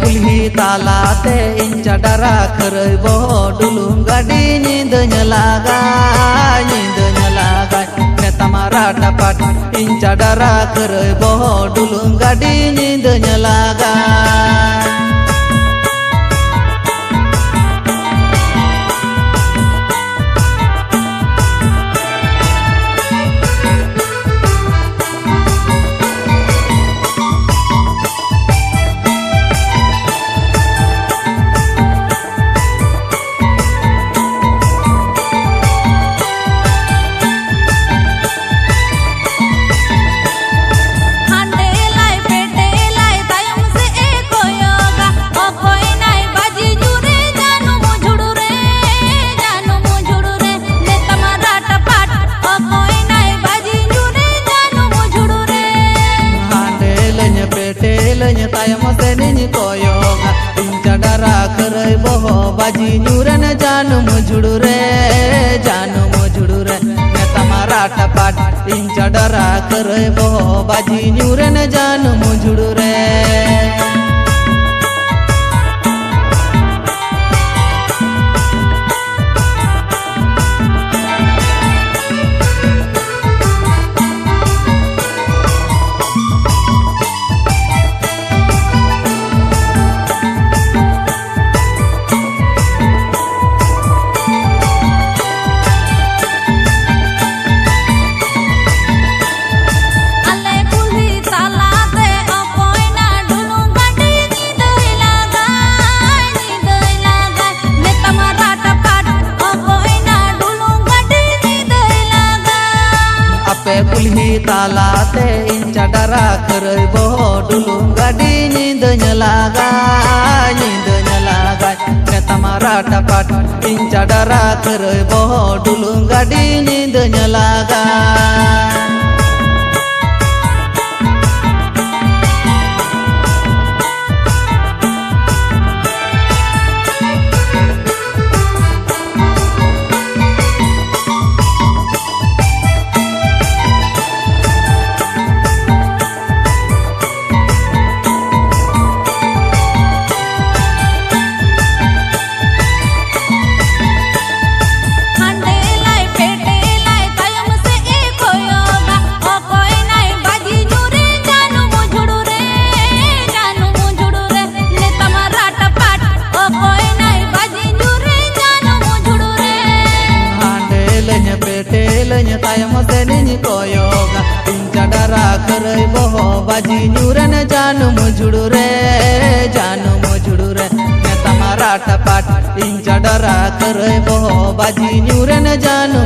कुल्ही तालाते इन चडरा खरबो डुलुम गाड़ी नींद लागा ने तमारा टपट इन चडरा खरबो डुलुम गाड़ी नींद लागा तायम से निनी कोयोगा इन चडरा करई बहो बाजी न्यूरन जानू मुझुड़ू रे ने तमारा टपाट इन चडरा करई बहो बाजी न्यूरन जानू मुझुड़ू रे कुल्ही तालाते इन चडरा खरबो डुलुम गाड़ी नींद लागा ने तमारा टपट इन चडरा खरबो डुलुम गाड़ी नींद लागा तायम से निनी कोयोगा इन चडरा करई बहो बाजी न्यूरन जानू मुझुड़ू रे ने तमारा टपाट इन चडरा करई बहो बाजी न्यूरन जानू